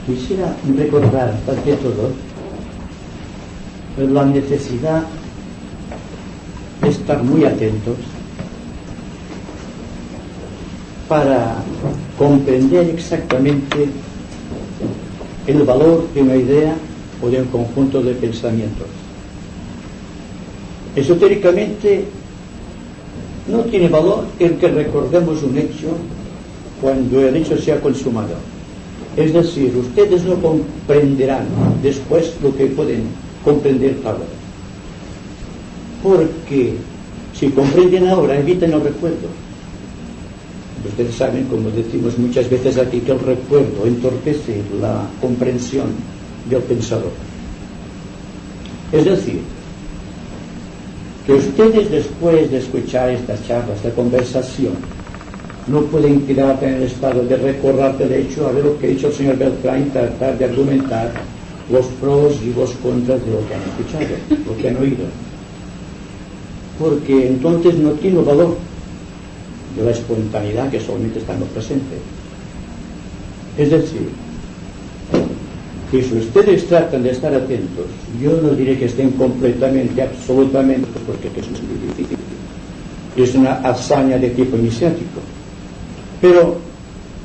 Quisiera recordar, ante todo, la necesidad de estar muy atentos para comprender exactamente el valor de una idea o de un conjunto de pensamientos. Esotéricamente no tiene valor el que recordemos un hecho cuando el hecho sea consumado. Es decir, ustedes no comprenderán después lo que pueden comprender ahora, porque si comprenden ahora evitan el recuerdo. Ustedes saben, como decimos muchas veces aquí, que el recuerdo entorpece la comprensión del pensador. Es decir, que ustedes, después de escuchar estas charlas, esta conversación, no pueden quedar en el estado de recordar del hecho, a ver lo que ha dicho el señor Beltrán, y tratar de argumentar los pros y los contras de lo que han escuchado, lo que han oído, porque entonces no tiene valor de la espontaneidad que solamente está en lo presente. Es decir, que si ustedes tratan de estar atentos, yo no diré que estén completamente, absolutamente, porque es muy difícil, es una hazaña de tipo iniciático, pero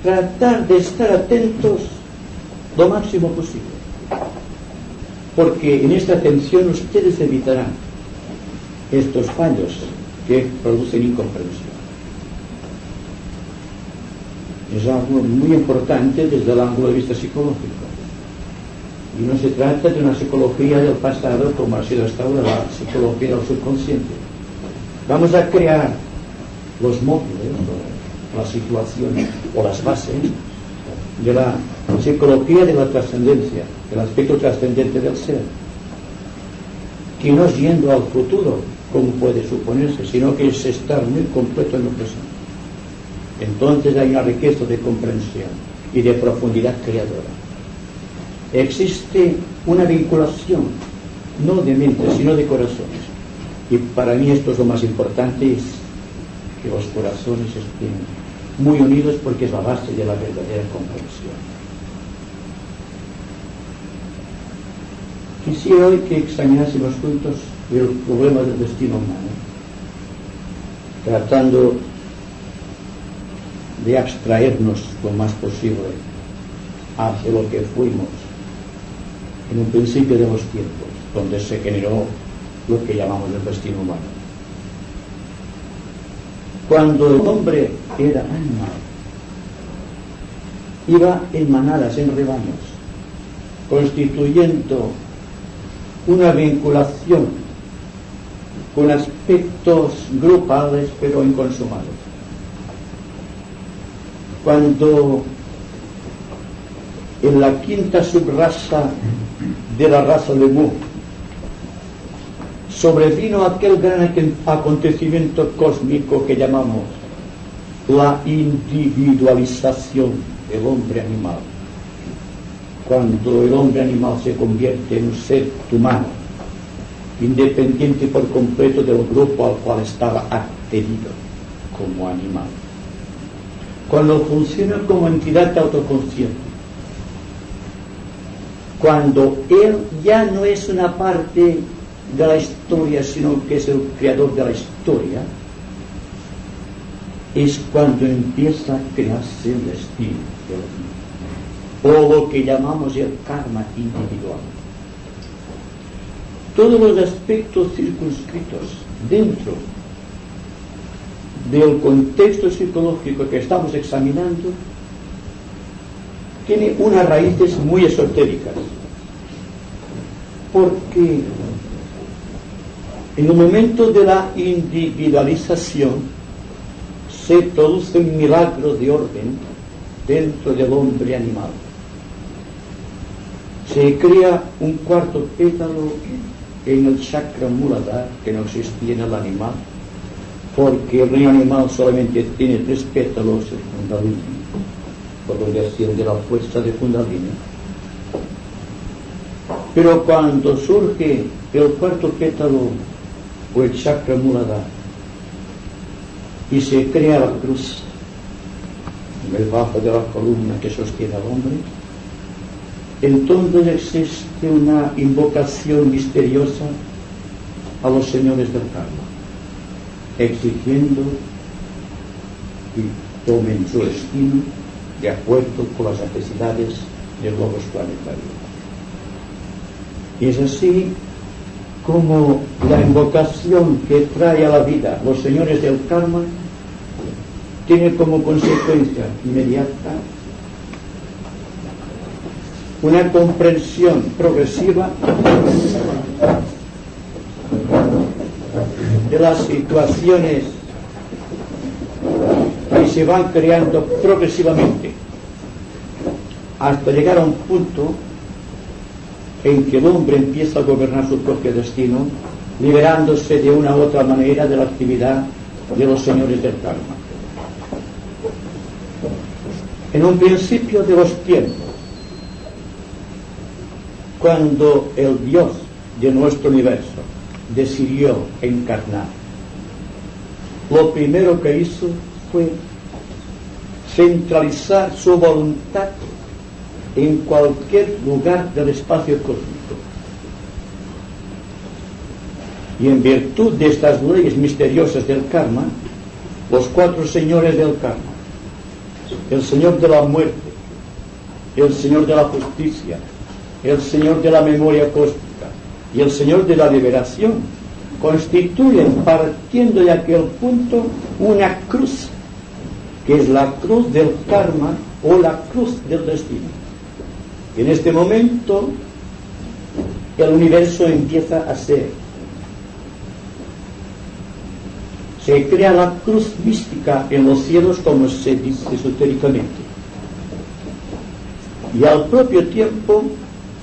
tratar de estar atentos lo máximo posible, porque en esta atención ustedes evitarán estos fallos que producen incomprensión. Es algo muy importante desde el ángulo de vista psicológico, y no se trata de una psicología del pasado como ha sido hasta ahora la psicología del subconsciente. Vamos a crear los móviles, las situaciones o las bases de la psicología de la trascendencia, del aspecto trascendente del ser, que no es yendo al futuro como puede suponerse, sino que es estar muy completo en lo presente. Entonces hay una riqueza de comprensión y de profundidad creadora. Existe una vinculación, no de mente, sino de corazones. Y para mí esto es lo más importante, es que los corazones estén muy unidos, porque es la base de la verdadera comprensión. Quisiera hoy que examinásemos juntos el problema del destino humano, tratando de abstraernos lo más posible hacia lo que fuimos en un principio de los tiempos, donde se generó lo que llamamos el destino humano. Cuando el hombre era animal, iba en manadas, en rebaños, constituyendo una vinculación con aspectos grupales pero inconsumados. Cuando en la quinta subraza de la raza de Mu sobrevino aquel gran acontecimiento cósmico que llamamos la individualización del hombre animal, cuando el hombre animal se convierte en un ser humano, independiente por completo del grupo al cual estaba adherido como animal, cuando funciona como entidad autoconsciente, cuando él ya no es una parte de la historia, sino que es el creador de la historia, es cuando empieza a crearse el destino de los, o lo que llamamos el karma individual. Todos los aspectos circunscritos dentro del contexto psicológico que estamos examinando tiene unas raíces muy esotéricas, porque en el momento de la individualización se produce un milagro de orden dentro del hombre animal. Se crea un cuarto pétalo en el chakra muladhara que no existía en el animal, porque el reino animal solamente tiene 3 pétalos en Kundalini, por donde asciende la fuerza de Kundalini. Pero cuando surge el cuarto pétalo o el chakra muladhara y se crea la cruz en el bajo de la columna que sostiene al hombre, entonces existe una invocación misteriosa a los señores del karma, exigiendo que tomen su destino de acuerdo con las necesidades del logos planetario. Y es así como la invocación que trae a la vida los señores del karma tiene como consecuencia inmediata una comprensión progresiva de las situaciones que se van creando progresivamente hasta llegar a un punto en que el hombre empieza a gobernar su propio destino, liberándose de una u otra manera de la actividad de los señores del karma. En un principio de los tiempos, cuando el Dios de nuestro universo decidió encarnar, lo primero que hizo fue centralizar su voluntad en cualquier lugar del espacio cósmico. Y en virtud de estas leyes misteriosas del karma, los 4 señores del karma, el señor de la muerte, el señor de la justicia, el señor de la memoria cósmica y el señor de la liberación, constituyen, partiendo de aquel punto, una cruz, que es la cruz del karma o la cruz del destino. En este momento el universo empieza a ser. Se crea la cruz mística en los cielos, como se dice esotéricamente. Y al propio tiempo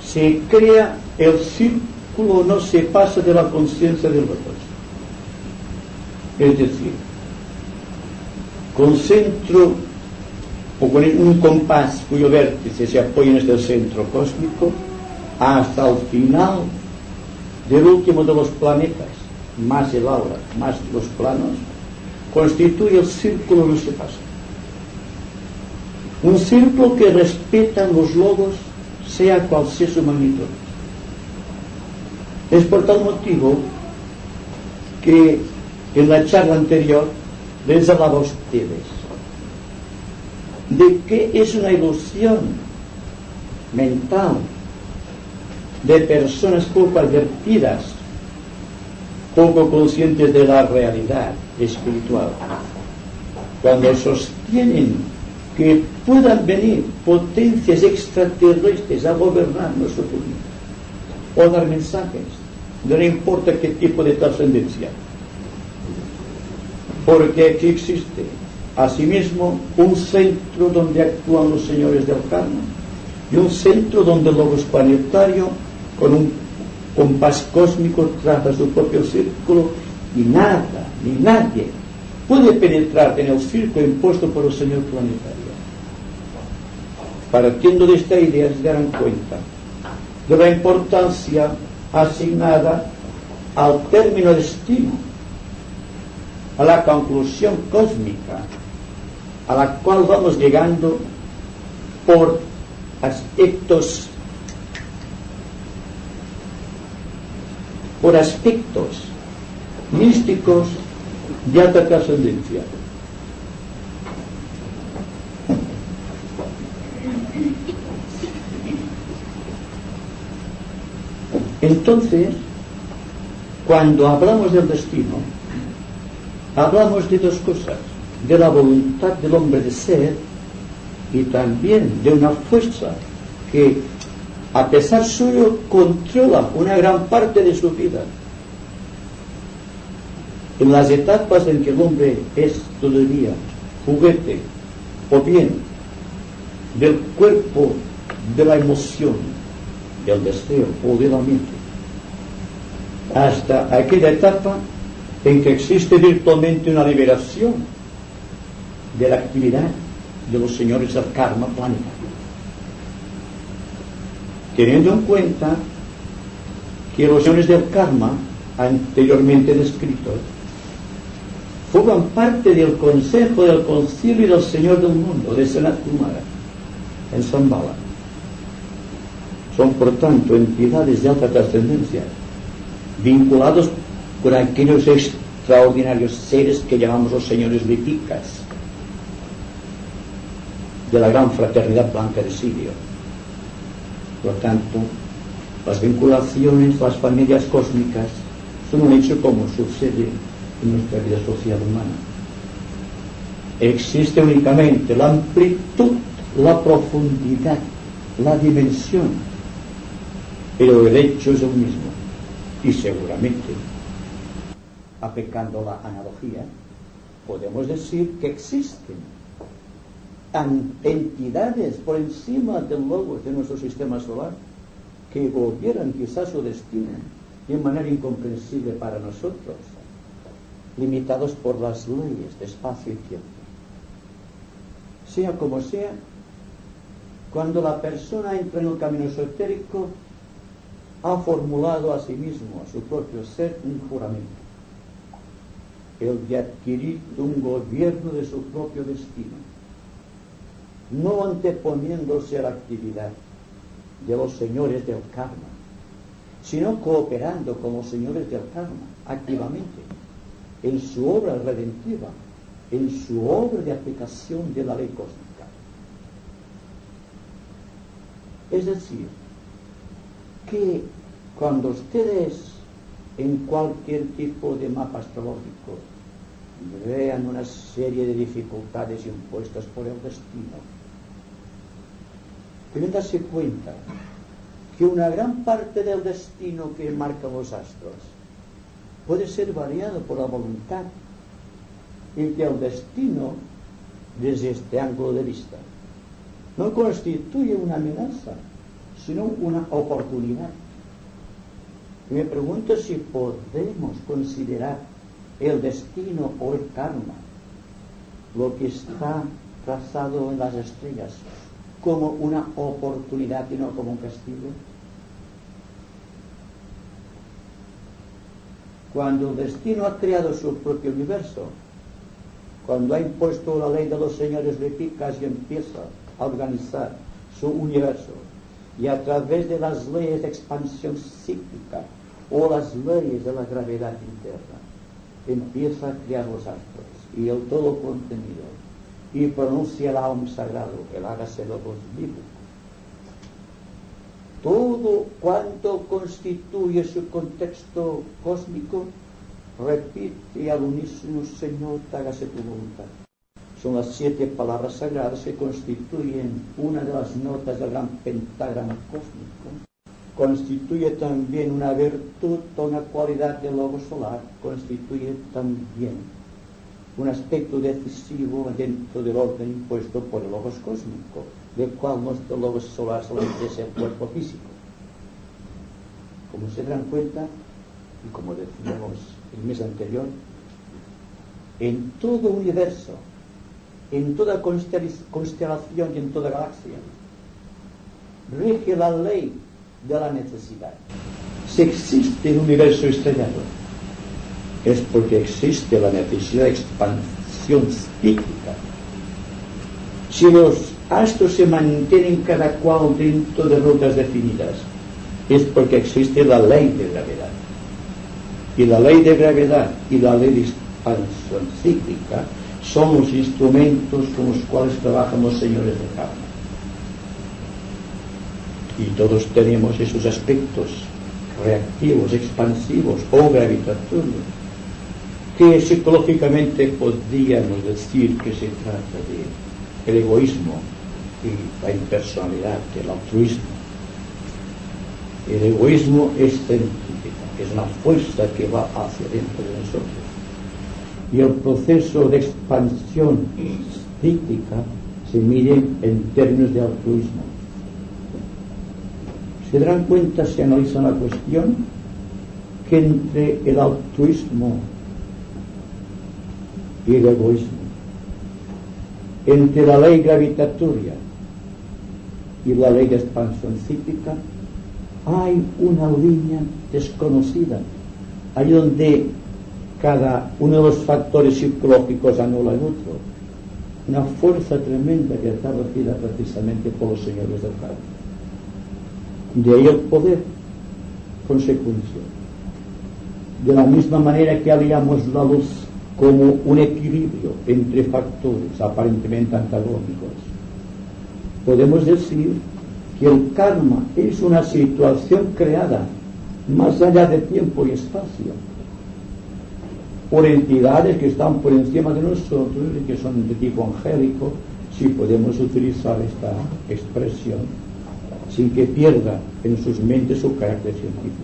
se crea el círculo, no se pasa de la conciencia del otro. Es decir, concentro o con un compás cuyo vértice se apoya en este centro cósmico hasta el final del último de los planetas, más el aura, más los planos, constituye el círculo no se pasa. Un círculo que respeta los logos, sea cual sea su magnitud. Es por tal motivo que en la charla anterior les hablaba a ustedes de que es una ilusión mental de personas poco advertidas, poco conscientes de la realidad espiritual, cuando sostienen que puedan venir potencias extraterrestres a gobernar nuestro planeta o dar mensajes, no importa qué tipo de trascendencia, porque aquí existe asimismo un centro donde actúan los señores del karma y un centro donde el logos planetario con un compás cósmico traza su propio círculo, y nada ni nadie puede penetrar en el círculo impuesto por el señor planetario. Partiendo de esta idea se darán cuenta de la importancia asignada al término destino, a la conclusión cósmica a la cual vamos llegando por aspectos místicos de alta trascendencia. Entonces, cuando hablamos del destino, hablamos de dos cosas: de la voluntad del hombre de ser y también de una fuerza que, a pesar suyo, controla una gran parte de su vida. En las etapas en que el hombre es todavía juguete o bien del cuerpo, de la emoción, del deseo o de la mente, hasta aquella etapa en que existe virtualmente una liberación de la actividad de los señores del karma planetario, teniendo en cuenta que los señores del karma anteriormente descritos forman parte del consejo del concilio del Señor del mundo, de Sanat Kumara, en Shambhala. Son, por tanto, entidades de alta trascendencia, vinculados con aquellos extraordinarios seres que llamamos los señores Liticas, de la gran fraternidad blanca de Sirio. Por lo tanto, las vinculaciones, las familias cósmicas, son un hecho como sucede en nuestra vida social humana. Existe únicamente la amplitud, la profundidad, la dimensión, pero el hecho es el mismo. Y seguramente, aplicando la analogía, podemos decir que existen entidades por encima del logos de nuestro sistema solar que gobiernan quizás su destino de manera incomprensible para nosotros, limitados por las leyes de espacio y tiempo. Sea como sea, cuando la persona entra en el camino esotérico, ha formulado a sí mismo, a su propio ser, un juramento, el de adquirir un gobierno de su propio destino, no anteponiéndose a la actividad de los señores del karma, sino cooperando con los señores del karma activamente en su obra redentiva, en su obra de aplicación de la ley cósmica. Es decir, que cuando ustedes en cualquier tipo de mapa astrológico vean una serie de dificultades impuestas por el destino, deben darse cuenta que una gran parte del destino que marcan los astros puede ser variado por la voluntad, y que el destino, desde este ángulo de vista, no constituye una amenaza, sino una oportunidad. Y me pregunto si podemos considerar el destino o el karma, lo que está trazado en las estrellas, como una oportunidad y no como un castigo. Cuando el destino ha creado su propio universo, cuando ha impuesto la ley de los señores Liticas y empieza a organizar su universo, y a través de las leyes de expansión cíclica o las leyes de la gravedad interna, empieza a crear los astros y el todo contenido, y pronuncia el Aum sagrado, el hágase logos vivo. Todo cuanto constituye su contexto cósmico repite al unísono: Señor, hágase tu voluntad. Son las 7 palabras sagradas que constituyen una de las notas del gran pentagrama cósmico. Constituye también una virtud o una cualidad del logo solar. Constituye también un aspecto decisivo dentro del orden impuesto por el logos cósmico, del cual nuestro logos solar solamente es el cuerpo físico. Como se dan cuenta, y como decíamos el mes anterior, en todo universo, en toda constelación y en toda galaxia, rige la ley de la necesidad. Si existe un universo estrellado, es porque existe la necesidad de expansión cíclica. Si los astros se mantienen cada cual dentro de rutas definidas, es porque existe la ley de gravedad. Y la ley de gravedad y la ley de expansión cíclica son los instrumentos con los cuales trabajan los señores de karma. Y todos tenemos esos aspectos reactivos, expansivos o gravitatorios, que psicológicamente podríamos decir que se trata del egoísmo y la impersonalidad, del altruismo. El egoísmo es centrífuga, es una fuerza que va hacia dentro de nosotros. Y el proceso de expansión cíclica se mide en términos de altruismo. Se darán cuenta, si analizan la cuestión, que entre el altruismo y el egoísmo, entre la ley gravitatoria y la ley de expansión cíclica, hay una línea desconocida, ahí donde cada uno de los factores psicológicos anula el otro. Una fuerza tremenda que está regida precisamente por los señores del karma. De ahí el poder, consecuencia. De la misma manera que haríamos la luz como un equilibrio entre factores aparentemente antagónicos, podemos decir que el karma es una situación creada más allá de tiempo y espacio por entidades que están por encima de nosotros y que son de tipo angélico, si podemos utilizar esta expresión sin que pierda en sus mentes su carácter científico.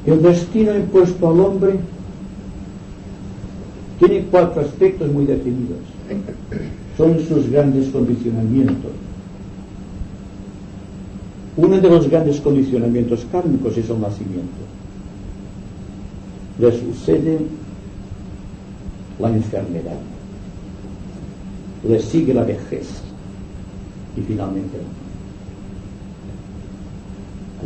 El destino impuesto al hombre tiene 4 aspectos muy definidos. Son sus grandes condicionamientos. Uno de los grandes condicionamientos kármicos es el nacimiento. Le sucede la enfermedad, le sigue la vejez y finalmente la muerte.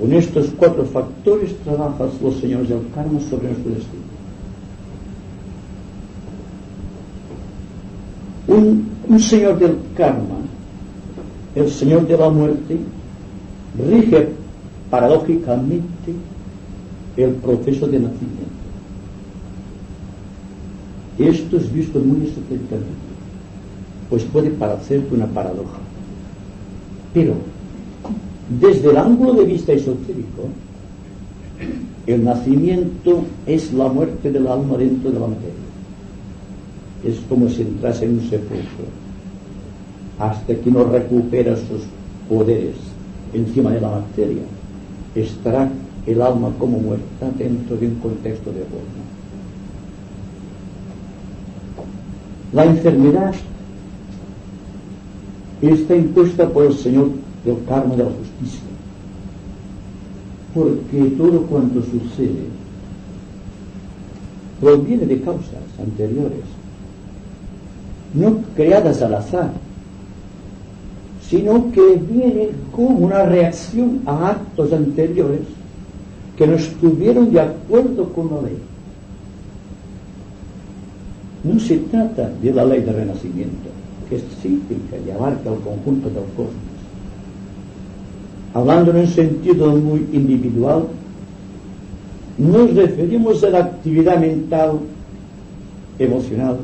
Con estos 4 factores trabajan los señores del karma sobre nuestro destino. Un señor del karma, el señor de la muerte, rige paradójicamente el proceso de nacimiento. Esto es visto muy esotéricamente, pues puede parecerte una paradoja, pero desde el ángulo de vista esotérico, el nacimiento es la muerte del alma dentro de la materia. Es como si entrase en un sepulcro. Hasta que no recupera sus poderes encima de la materia, estará el alma como muerta dentro de un contexto de forma. La enfermedad está impuesta por el Señor del karma de la justicia, porque todo cuanto sucede proviene de causas anteriores, no creadas al azar, sino que viene como una reacción a actos anteriores que no estuvieron de acuerdo con la ley. No se trata de la ley de renacimiento, que es cíclica y abarca el conjunto del cosmos. Hablando en un sentido muy individual, nos referimos a la actividad mental, emocional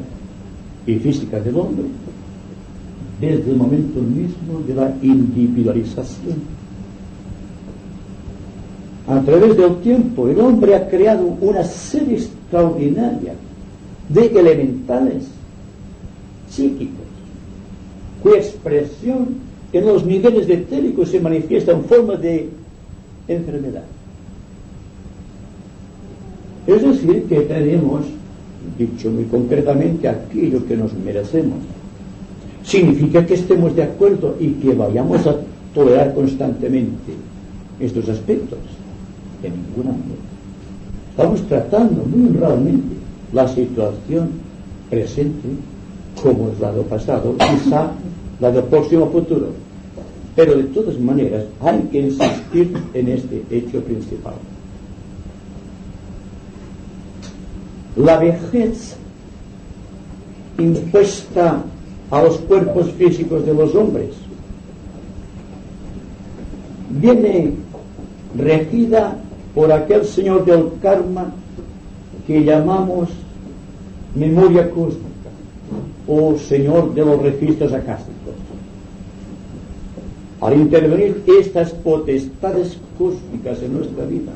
y física del hombre desde el momento mismo de la individualización. A través del tiempo, el hombre ha creado una serie extraordinaria de elementales psíquicos, cuya expresión en los niveles etéricos se manifiesta en forma de enfermedad. Es decir, que tenemos, dicho muy concretamente, aquello que nos merecemos. Significa que estemos de acuerdo y que vayamos a tolerar constantemente estos aspectos. De ninguna manera. Estamos tratando muy honradamente la situación presente como es la del pasado, quizá la del próximo futuro. Pero de todas maneras hay que insistir en este hecho principal. La vejez impuesta a los cuerpos físicos de los hombres viene regida por aquel señor del karma que llamamos memoria cósmica o señor de los registros acásticos. Al intervenir estas potestades cósmicas en nuestra vida,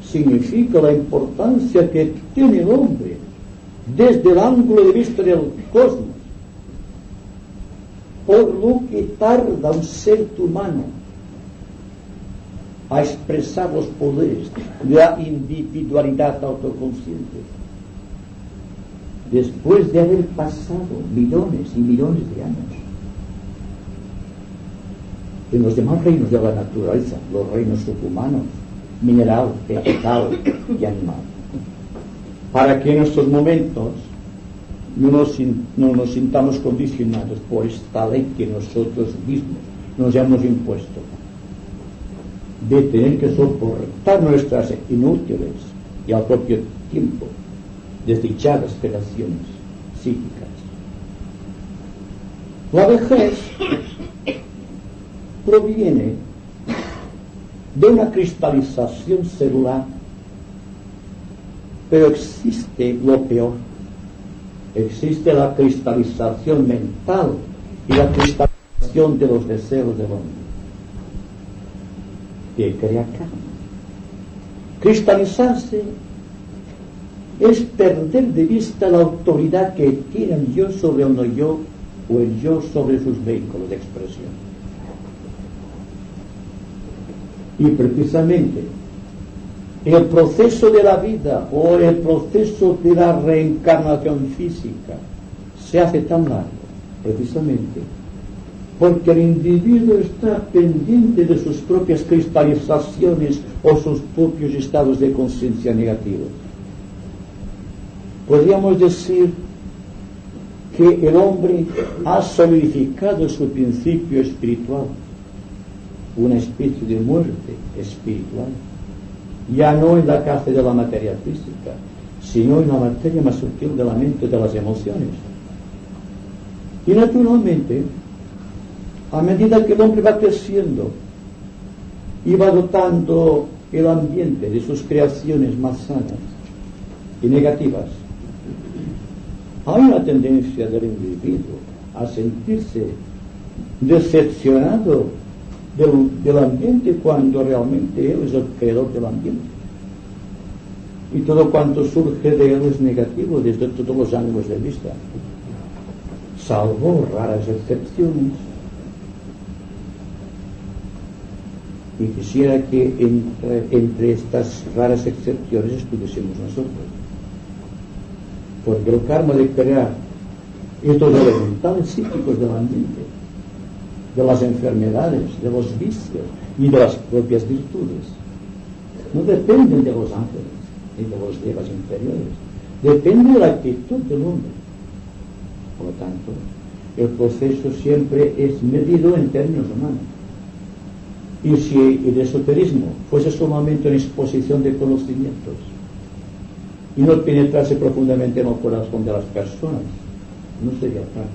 significa la importancia que tiene el hombre desde el ángulo de vista del cosmos, por lo que tarda un ser humano a expresar los poderes de la individualidad autoconsciente, después de haber pasado millones y millones de años en los demás reinos de la naturaleza, los reinos subhumanos, mineral, vegetal y animal, para que en estos momentos no nos sintamos condicionados por esta ley que nosotros mismos nos hemos impuesto, de tener que soportar nuestras inútiles y al propio tiempo desdichadas creaciones psíquicas. La vejez proviene de una cristalización celular, pero existe lo peor. Existe la cristalización mental y la cristalización de los deseos del hombre, que crea carne. Cristalizarse es perder de vista la autoridad que tiene el yo sobre el no yo, o el yo sobre sus vehículos de expresión. Y precisamente el proceso de la vida o el proceso de la reencarnación física se hace tan largo, precisamente porque el individuo está pendiente de sus propias cristalizaciones o sus propios estados de conciencia negativos. Podríamos decir que el hombre ha solidificado su principio espiritual, una especie de muerte espiritual, ya no en la cárcel de la materia física, sino en la materia más sutil de la mente y de las emociones. Y naturalmente, a medida que el hombre va creciendo y va dotando el ambiente de sus creaciones más sanas y negativas, hay una tendencia del individuo a sentirse decepcionado del ambiente cuando realmente él es el creador del ambiente. Y todo cuanto surge de él es negativo desde todos los ángulos de vista, salvo raras excepciones. Y quisiera que entre estas raras excepciones estuviésemos nosotros. Porque el karma de crear estos elementales psíquicos del ambiente, de las enfermedades, de los vicios y de las propias virtudes, no dependen de los ángeles ni de los devas inferiores, depende de la actitud del hombre. Por lo tanto, el proceso siempre es medido en términos humanos. Y si el esoterismo fuese solamente una exposición de conocimientos y no penetrase profundamente en el corazón de las personas, no sería práctico.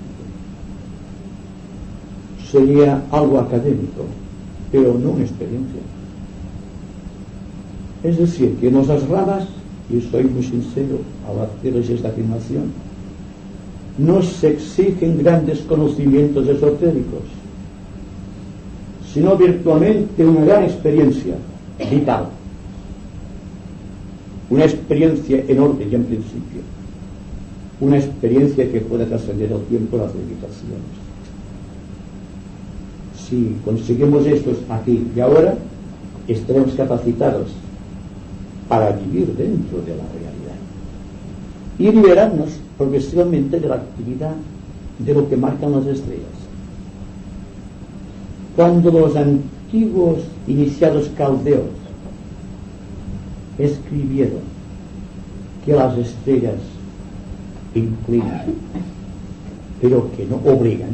Sería algo académico, pero no una experiencia. Es decir, que en las ramas, y soy muy sincero al hacerles esta afirmación, no se exigen grandes conocimientos esotéricos, sino virtualmente una gran experiencia vital, una experiencia en orden y en principio, una experiencia que pueda trascender el tiempo y las limitaciones. Si conseguimos esto aquí y ahora, estaremos capacitados para vivir dentro de la realidad y liberarnos progresivamente de la actividad de lo que marcan las estrellas. Cuando los antiguos iniciados caldeos escribieron que las estrellas inclinan, pero que no obligan,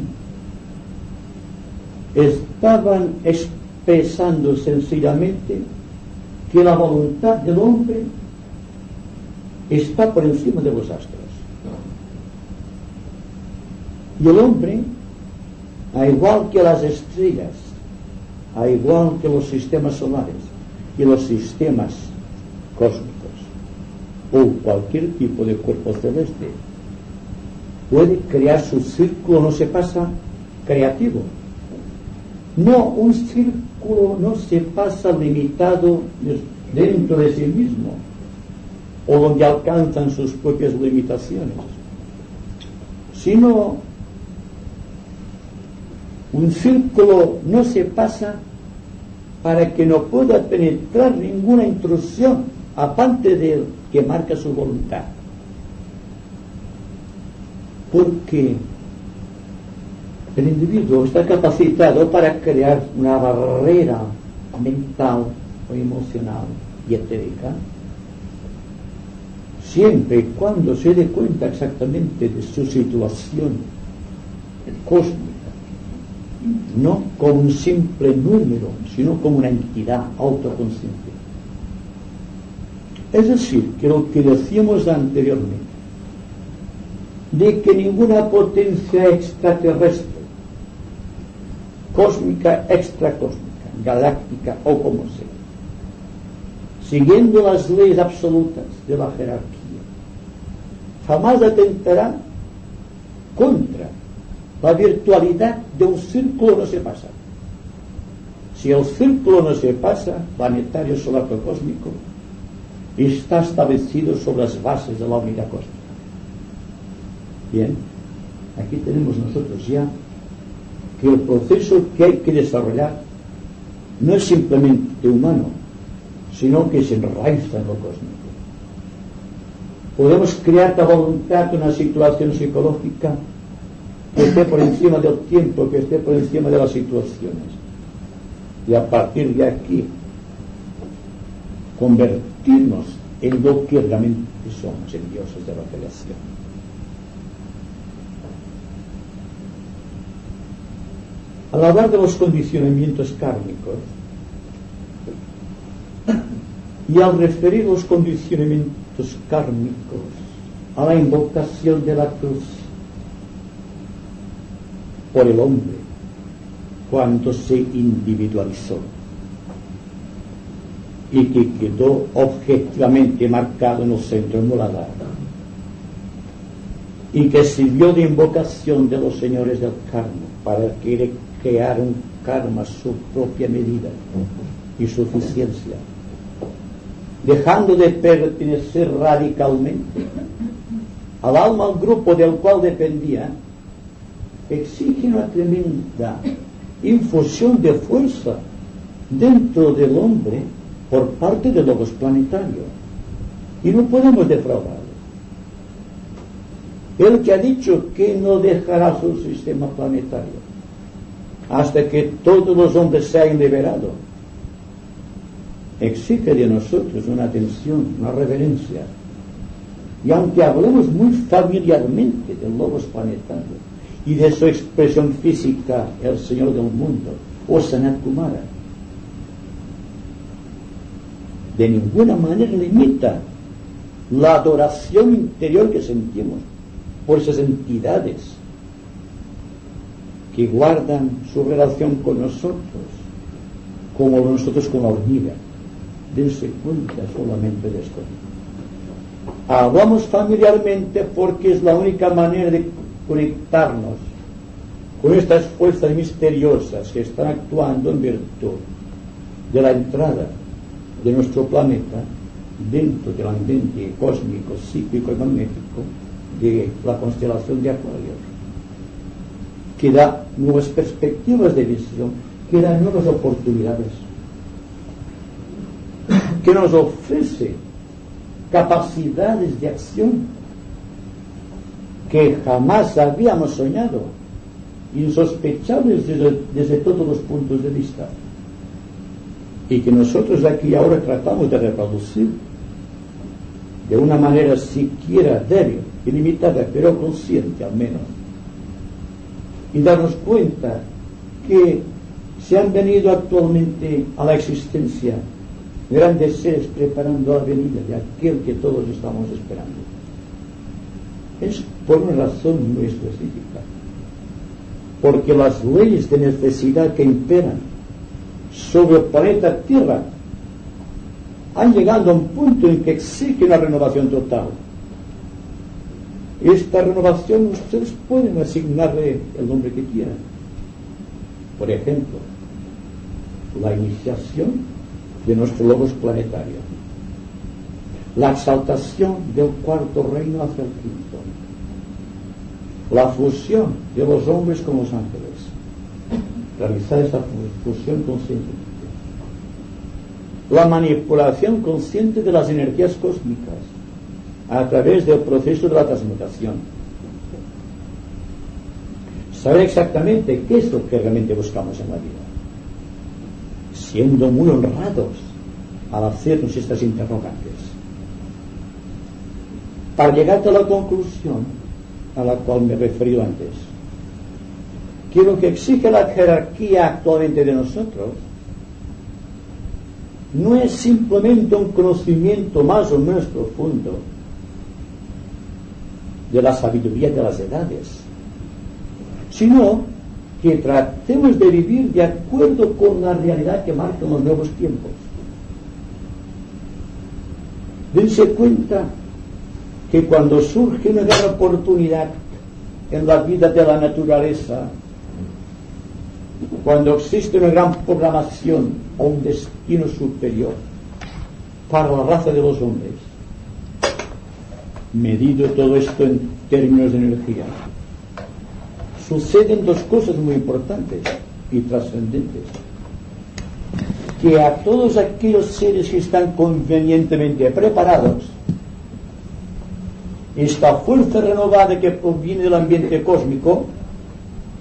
estaban expresando sencillamente que la voluntad del hombre está por encima de los astros. Y el hombre, a igual que las estrellas, a igual que los sistemas solares y los sistemas cósmicos, o cualquier tipo de cuerpo celeste, puede crear su círculo, no se pasa, creativo. No, un círculo no se pasa limitado dentro de sí mismo, o donde alcanzan sus propias limitaciones, sino un círculo no se pasa para que no pueda penetrar ninguna intrusión aparte del que marca su voluntad, porque el individuo está capacitado para crear una barrera mental o emocional y etérica siempre y cuando se dé cuenta exactamente de su situación cósmica, no como un simple número, sino como una entidad autoconsciente. Es decir, que lo que decíamos anteriormente, de que ninguna potencia extraterrestre cósmica, extracósmica, galáctica o como sea, siguiendo las leyes absolutas de la jerarquía, jamás atentará contra la virtualidad de un círculo no se pasa. Si el círculo no se pasa, planetario solar o cósmico, está establecido sobre las bases de la unidad cósmica. Bien, aquí tenemos nosotros ya que el proceso que hay que desarrollar no es simplemente humano, sino que se enraiza en lo cósmico. Podemos crear a voluntad una situación psicológica que esté por encima del tiempo, que esté por encima de las situaciones, y a partir de aquí convertirnos en lo que realmente somos, en dioses de la creación. Al hablar de los condicionamientos kármicos y al referir los condicionamientos kármicos a la invocación de la cruz por el hombre cuando se individualizó y que quedó objetivamente marcado en el centro moral y que sirvió de invocación de los señores del karma para crear un karma a su propia medida y suficiencia, dejando de pertenecer radicalmente al alma, al grupo del cual dependía, exige una tremenda infusión de fuerza dentro del hombre por parte del logos planetario, y no podemos defraudarlo. El que ha dicho que no dejará su sistema planetario hasta que todos los hombres se hayan liberado, exige de nosotros una atención, una reverencia. Y aunque hablemos muy familiarmente del logos planetario y de su expresión física, el Señor del mundo o Sanat Kumara, de ninguna manera limita la adoración interior que sentimos por esas entidades que guardan su relación con nosotros como nosotros con la hormiga. Dense cuenta solamente de esto. Hablamos familiarmente porque es la única manera de conectarnos con estas fuerzas misteriosas que están actuando en virtud de la entrada de nuestro planeta dentro del ambiente cósmico, psíquico y magnético de la constelación de Acuario, que da nuevas perspectivas de visión, que da nuevas oportunidades, que nos ofrece capacidades de acción que jamás habíamos soñado, insospechables desde todos los puntos de vista, y que nosotros aquí ahora tratamos de reproducir de una manera siquiera débil y limitada, pero consciente al menos, y darnos cuenta que se han venido actualmente a la existencia grandes seres preparando la venida de aquel que todos estamos esperando. Es por una razón muy específica, porque las leyes de necesidad que imperan sobre el planeta Tierra han llegado a un punto en que exige una renovación total. Esta renovación ustedes pueden asignarle el nombre que quieran. Por ejemplo, la iniciación de nuestro logos planetario, la exaltación del cuarto reino hacia el quinto, la fusión de los hombres con los ángeles, realizar esa fusión conscientemente, la manipulación consciente de las energías cósmicas a través del proceso de la transmutación, saber exactamente qué es lo que realmente buscamos en la vida, siendo muy honrados al hacernos estas interrogantes, para llegar a la conclusión a la cual me he referido antes, que lo que exige la jerarquía actualmente de nosotros no es simplemente un conocimiento más o menos profundo de la sabiduría de las edades, sino que tratemos de vivir de acuerdo con la realidad que marcan los nuevos tiempos. Dense cuenta que cuando surge una gran oportunidad en la vida de la naturaleza, cuando existe una gran programación o un destino superior para la raza de los hombres, medido todo esto en términos de energía, suceden dos cosas muy importantes y trascendentes: que a todos aquellos seres que están convenientemente preparados, esta fuerza renovada que proviene del ambiente cósmico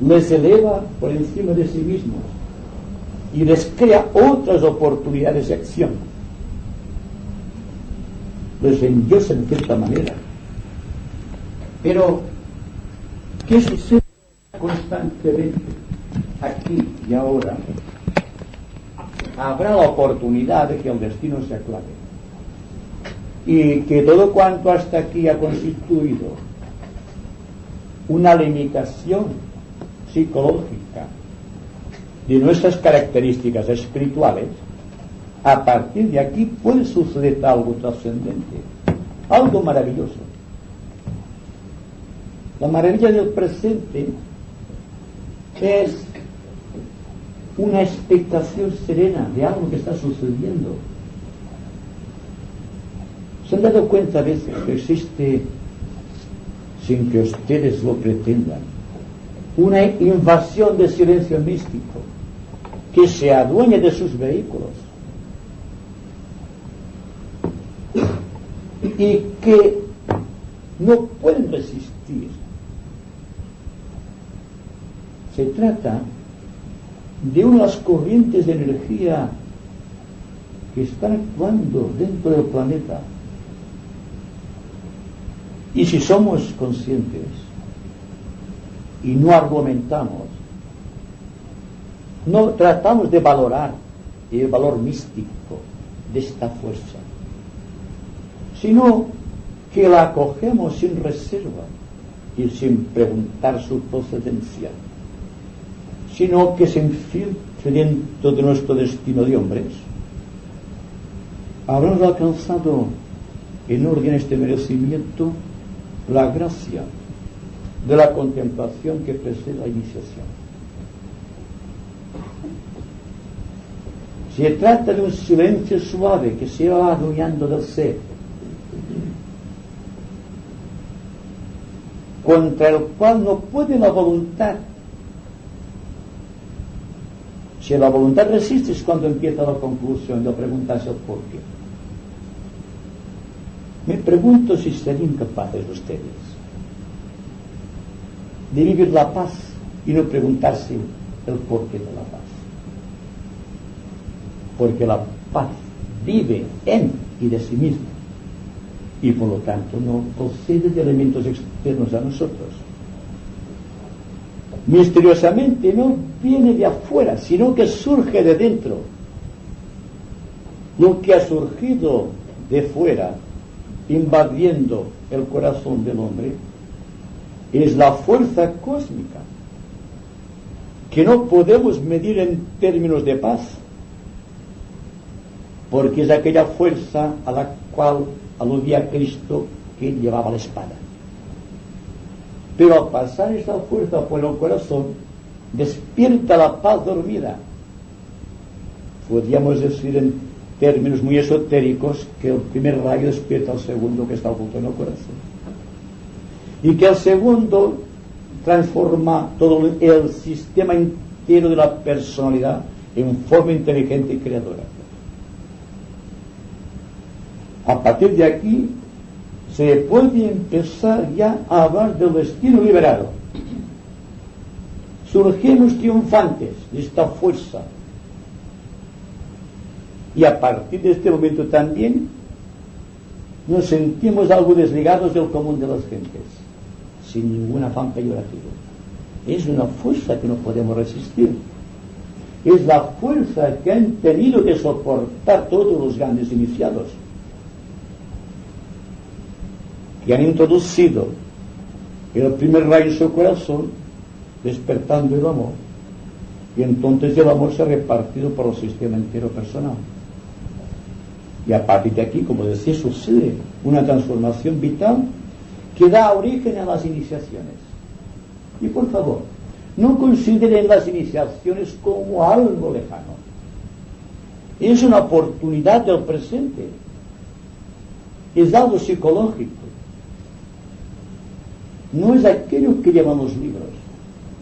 les eleva por encima de sí mismos y les crea otras oportunidades de acción, les endiosa en cierta manera. Pero ¿qué sucede constantemente aquí y ahora? Habrá la oportunidad de que el destino se aclare y que todo cuanto hasta aquí ha constituido una limitación psicológica de nuestras características espirituales, a partir de aquí puede suceder algo trascendente, algo maravilloso. La maravilla del presente es una expectación serena de algo que está sucediendo. ¿Se han dado cuenta a veces que existe, sin que ustedes lo pretendan, una invasión de silencio místico que se adueña de sus vehículos y que no pueden resistir? Se trata de unas corrientes de energía que están actuando dentro del planeta. Y si somos conscientes y no argumentamos, no tratamos de valorar el valor místico de esta fuerza, sino que la acogemos sin reserva y sin preguntar su procedencia, sino que se infiltre dentro de nuestro destino de hombres, habremos alcanzado en orden a este merecimiento la gracia de la contemplación que precede la iniciación. Se trata de un silencio suave que se va adueñando del ser, contra el cual no puede la voluntad. Si la voluntad resiste es cuando empieza la conclusión de preguntarse el por qué. Me pregunto si serían capaces ustedes de vivir la paz y no preguntarse el porqué de la paz. Porque la paz vive en y de sí misma y por lo tanto no procede de elementos externos a nosotros. Misteriosamente no viene de afuera, sino que surge de dentro. Lo que ha surgido de fuera, invadiendo el corazón del hombre, es la fuerza cósmica, que no podemos medir en términos de paz, porque es aquella fuerza a la cual aludía Cristo, que llevaba la espada. Pero al pasar esa fuerza por el corazón, despierta la paz dormida. Podríamos decir en términos muy esotéricos que el primer rayo despierta al segundo que está oculto en el corazón, y que el segundo transforma todo el sistema entero de la personalidad en forma inteligente y creadora. A partir de aquí se puede empezar ya a hablar del destino liberado. Surgimos triunfantes de esta fuerza, y a partir de este momento también nos sentimos algo desligados del común de las gentes, sin ningún afán peyorativo. Es una fuerza que no podemos resistir. Es la fuerza que han tenido que soportar todos los grandes iniciados, que han introducido el primer rayo en su corazón, despertando el amor, Y entonces el amor se ha repartido por el sistema entero personal. Y a partir de aquí, como decía, sucede una transformación vital que da origen a las iniciaciones. Y por favor, no consideren las iniciaciones como algo lejano. Es una oportunidad del presente. Es algo psicológico. No es aquello que llevan los libros.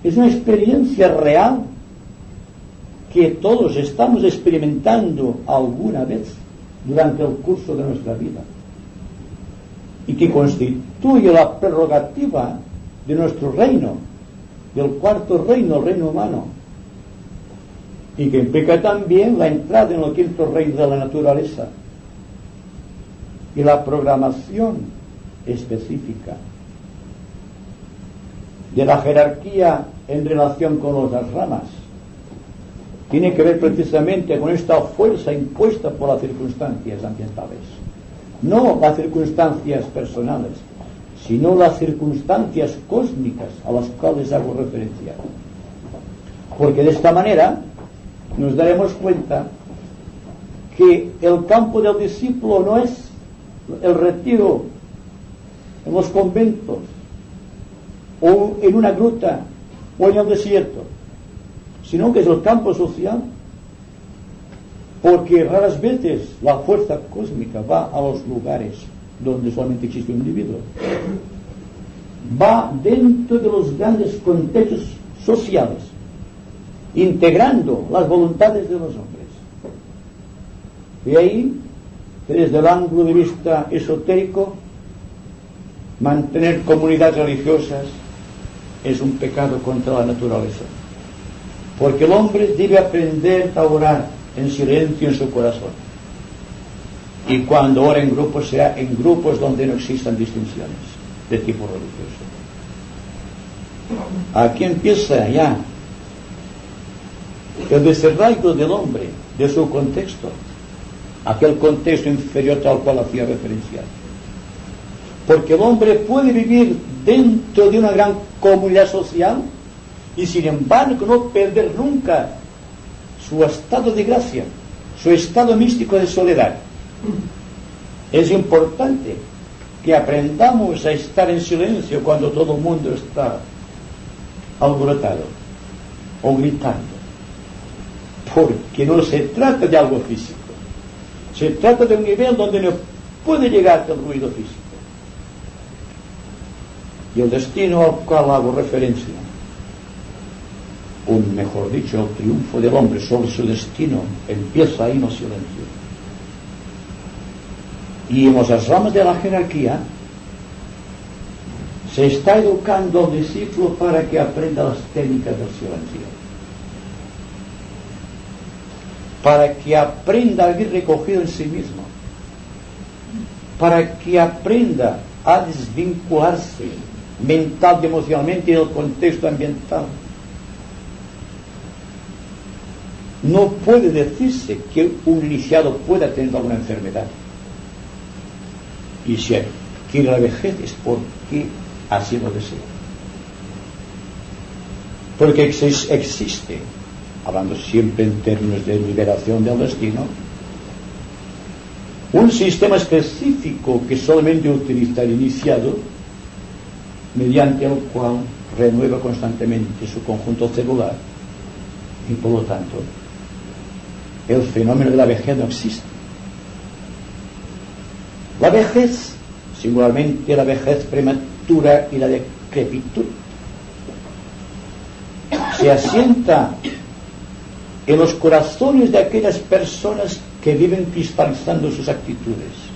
Es una experiencia real que todos estamos experimentando alguna vez durante el curso de nuestra vida y que constituye la prerrogativa de nuestro reino, del cuarto reino, el reino humano, y que implica también la entrada en el quinto reino de la naturaleza y la programación específica de la jerarquía en relación con las ramas. Tiene que ver precisamente con esta fuerza impuesta por las circunstancias ambientales. No las circunstancias personales, sino las circunstancias cósmicas a las cuales hago referencia. Porque de esta manera nos daremos cuenta que el campo del discípulo no es el retiro en los conventos, o en una gruta, o en el desierto, sino que es el campo social, porque raras veces la fuerza cósmica va a los lugares donde solamente existe un individuo. Va dentro de los grandes contextos sociales, integrando las voluntades de los hombres. Y ahí, desde el ángulo de vista esotérico, mantener comunidades religiosas es un pecado contra la naturaleza, porque el hombre debe aprender a orar en silencio en su corazón, y cuando ora en grupos será en grupos donde no existan distinciones de tipo religioso. Aquí empieza ya el desarraigo del hombre de su contexto, aquel contexto inferior al cual hacía referencia, porque el hombre puede vivir dentro de una gran comunidad social y sin embargo no perder nunca su estado de gracia, su estado místico de soledad. Es importante que aprendamos a estar en silencio cuando todo el mundo está alborotado o gritando, porque no se trata de algo físico, se trata de un nivel donde no puede llegar el ruido físico. Y el destino al cual hago referencia, o mejor dicho, el triunfo del hombre sobre su destino, empieza ahí en el silencio. Y en las ramas de la jerarquía se está educando al discípulo para que aprenda las técnicas del silencio, para que aprenda a vivir recogido en sí mismo, para que aprenda a desvincularse mental y emocionalmente del contexto ambiental. No puede decirse que un iniciado pueda tener alguna enfermedad, y si adquiere la vejez es porque así lo desea, porque existe, hablando siempre en términos de liberación del destino, un sistema específico que solamente utiliza el iniciado, mediante el cual renueva constantemente su conjunto celular, y por lo tanto el fenómeno de la vejez no existe. La vejez, singularmente la vejez prematura y la decrepitud, se asienta en los corazones de aquellas personas que viven cristalizando sus actitudes.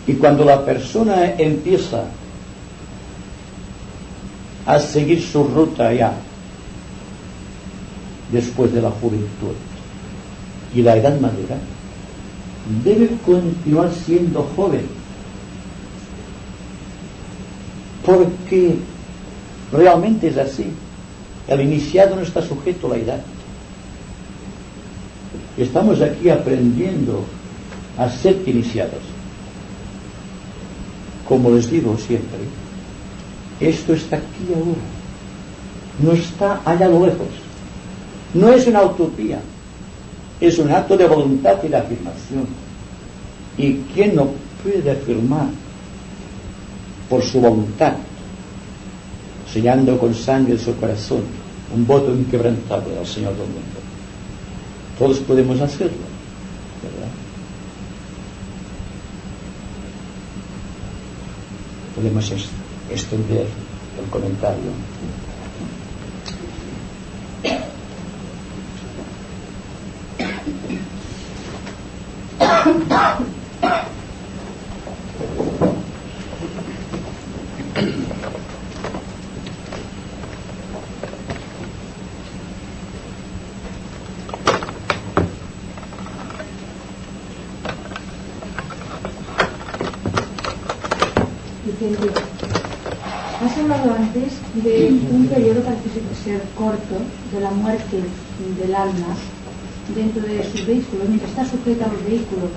Y cuando la persona empieza a seguir su ruta ya después de la juventud y la edad madura, debe continuar siendo joven, porque realmente es así. El iniciado no está sujeto a la edad. Estamos aquí aprendiendo a ser iniciados. Como les digo siempre, esto está aquí ahora. no está allá a lo lejos. No es una utopía, es un acto de voluntad y de afirmación. ¿Y quién no puede afirmar por su voluntad, sellando con sangre en su corazón un voto inquebrantable al Señor del mundo? Todos podemos hacerlo, ¿verdad? Podemos extender el comentario. Has hablado antes de un periodo que parece ser corto de la muerte del alma dentro de sus vehículos, mientras está sujeta a los vehículos.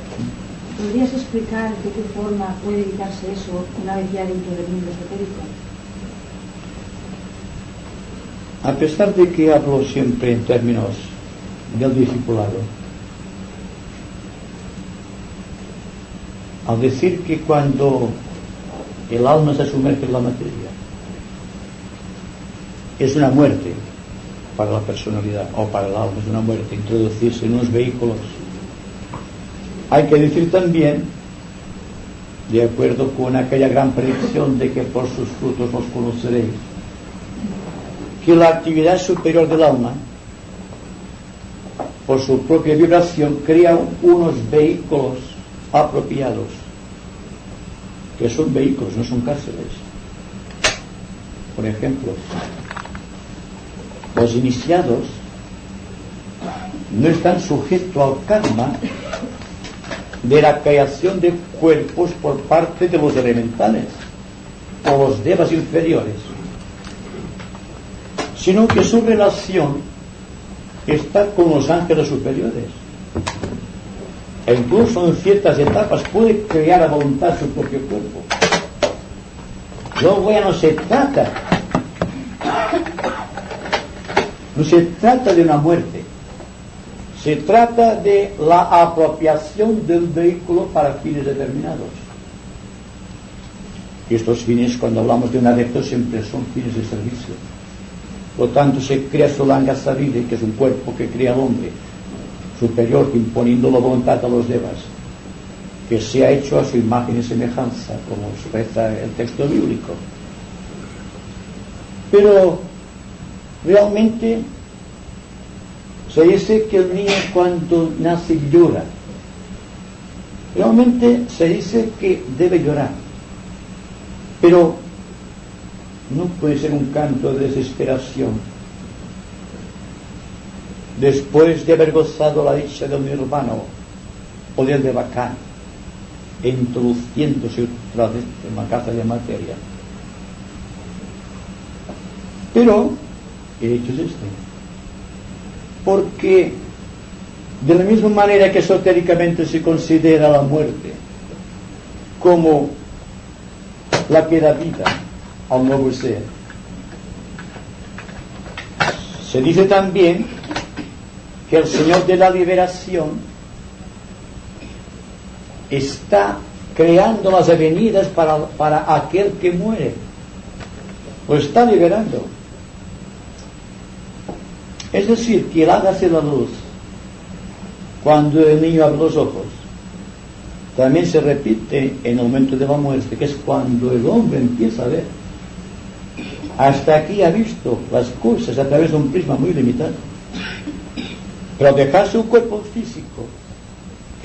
¿Podrías explicar de qué forma puede evitarse eso una vez ya dentro del mundo esotérico? A pesar de que hablo siempre en términos del discipulado, al decir que cuando el alma se sumerge en la materia, es una muerte para la personalidad, o para el alma, es una muerte introducirse en unos vehículos. Hay que decir también, de acuerdo con aquella gran predicción de que por sus frutos los conoceréis, que la actividad superior del alma, por su propia vibración, crea unos vehículos apropiados, que son vehículos, no son cárceles. Por ejemplo, los iniciados no están sujetos al karma de la creación de cuerpos por parte de los elementales o los devas inferiores, sino que su relación está con los ángeles superiores, e incluso en ciertas etapas puede crear a voluntad su propio cuerpo. Luego ya no se trata de una muerte, se trata de la apropiación del vehículo para fines determinados. Y estos fines, cuando hablamos de un adepto, siempre son fines de servicio. Por lo tanto, se crea Solanga Savile, que es un cuerpo que crea al hombre superior, imponiendo la voluntad a los devas, que se ha hecho a su imagen y semejanza, como reza el texto bíblico. Pero realmente se dice que el niño cuando nace llora. Realmente se dice que debe llorar, pero no puede ser un canto de desesperación después de haber gozado la dicha del nirvana o del devacán, introduciéndose otra vez en la casa de materia. Pero el hecho es este, porque de la misma manera que esotéricamente se considera la muerte como la que da vida al nuevo ser, se dice también que el Señor de la liberación está creando las avenidas para aquel que muere, lo está liberando. Es decir, que el hágase la luz, cuando el niño abre los ojos, también se repite en el momento de la muerte, que es cuando el hombre empieza a ver. Hasta aquí ha visto las cosas a través de un prisma muy limitado, pero al dejar su cuerpo físico,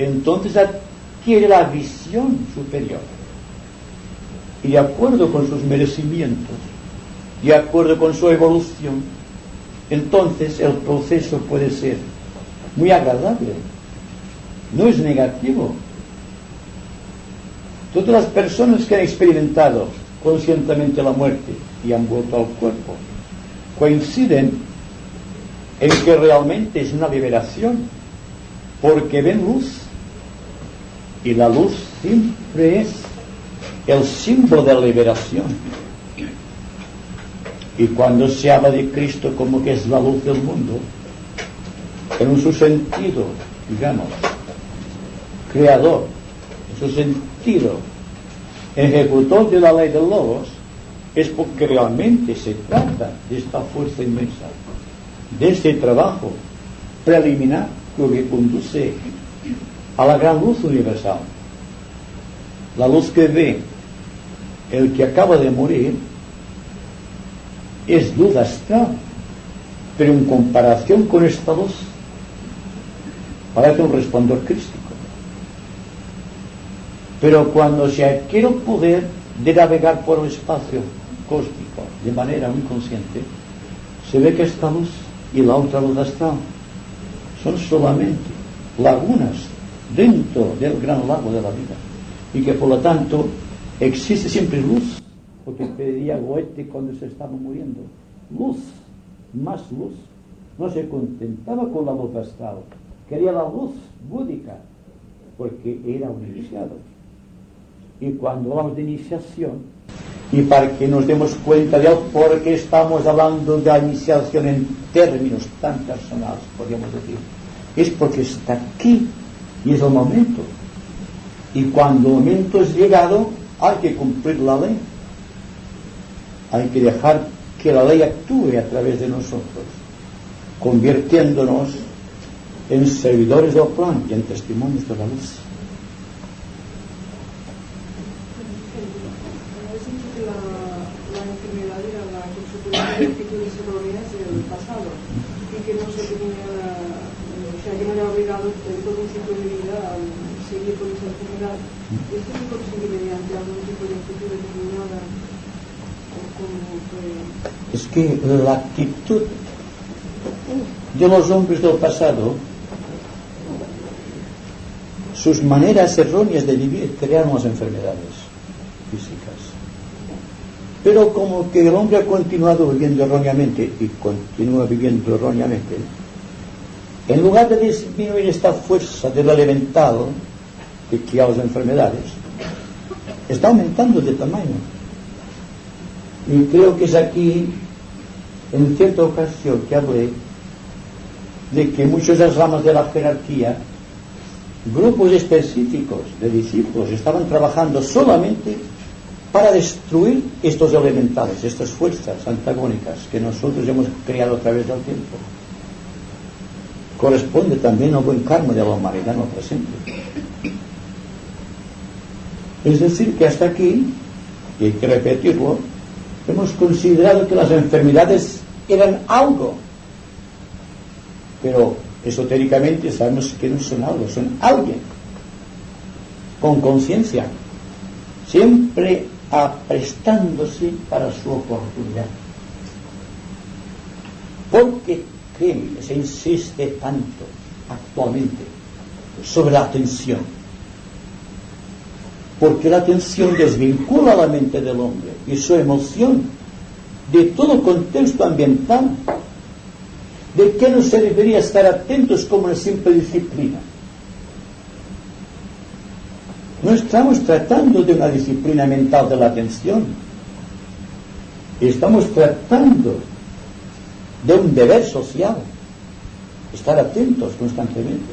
entonces adquiere la visión superior, y de acuerdo con sus merecimientos, de acuerdo con su evolución, entonces el proceso puede ser muy agradable, no es negativo. Todas las personas que han experimentado conscientemente la muerte y han vuelto al cuerpo coinciden en que realmente es una liberación, porque ven luz, y la luz siempre es el símbolo de la liberación. Y cuando se habla de Cristo como que es la luz del mundo, en su sentido, digamos, creador, en su sentido, ejecutor de la ley del Logos, es porque realmente se trata de esta fuerza inmensa, de este trabajo preliminar que conduce a la gran luz universal. La luz que ve el que acaba de morir es luz astral, pero en comparación con esta luz parece un resplandor crístico. Pero cuando se adquiere el poder de navegar por el espacio cósmico de manera muy consciente, se ve que esta luz y la otra luz astral son solamente lagunas dentro del gran lago de la vida, y que por lo tanto existe siempre luz, porque pedía Goethe cuando se estaba muriendo: luz, más luz. No se contentaba con la luz astral, quería la luz búdica, porque era un iniciado. Y cuando hablamos de iniciación, y para que nos demos cuenta de por qué estamos hablando de la iniciación en términos tan personales, podríamos decir, es porque está aquí y es el momento. Y cuando el momento es llegado, hay que cumplir la ley. Hay que dejar que la ley actúe a través de nosotros, convirtiéndonos en servidores del plan y en testimonios de la luz. La enfermedad era la consecuencia de actitudes erróneas del pasado y que no se tenía, o sea, que no era obligado en todo un ciclo de vida a seguir con esa enfermedad. ¿Esto se consigue mediante algún tipo de actitud determinada? Es que la actitud de los hombres del pasado, sus maneras erróneas de vivir, crearon las enfermedades físicas. Pero como que el hombre ha continuado viviendo erróneamente y continúa viviendo erróneamente, en lugar de disminuir esta fuerza del elemental que crea las enfermedades, está aumentando de tamaño. Y creo que es aquí, en cierta ocasión, que hablé de que muchas de las ramas de la jerarquía, grupos específicos de discípulos, estaban trabajando solamente para destruir estos elementales, estas fuerzas antagónicas que nosotros hemos creado a través del tiempo. Corresponde también al buen karma de la humanidad en el presente. Es decir, que hasta aquí, y hay que repetirlo, hemos considerado que las enfermedades eran algo, pero esotéricamente sabemos que no son algo, son alguien con conciencia, siempre aprestándose para su oportunidad. Porque, créeme, se insiste tanto actualmente sobre la atención, porque la atención desvincula la mente del hombre y su emoción de todo contexto ambiental. ¿De qué nos serviría estar atentos como una simple disciplina? No estamos tratando de una disciplina mental de la atención. Estamos tratando de un deber social, estar atentos constantemente.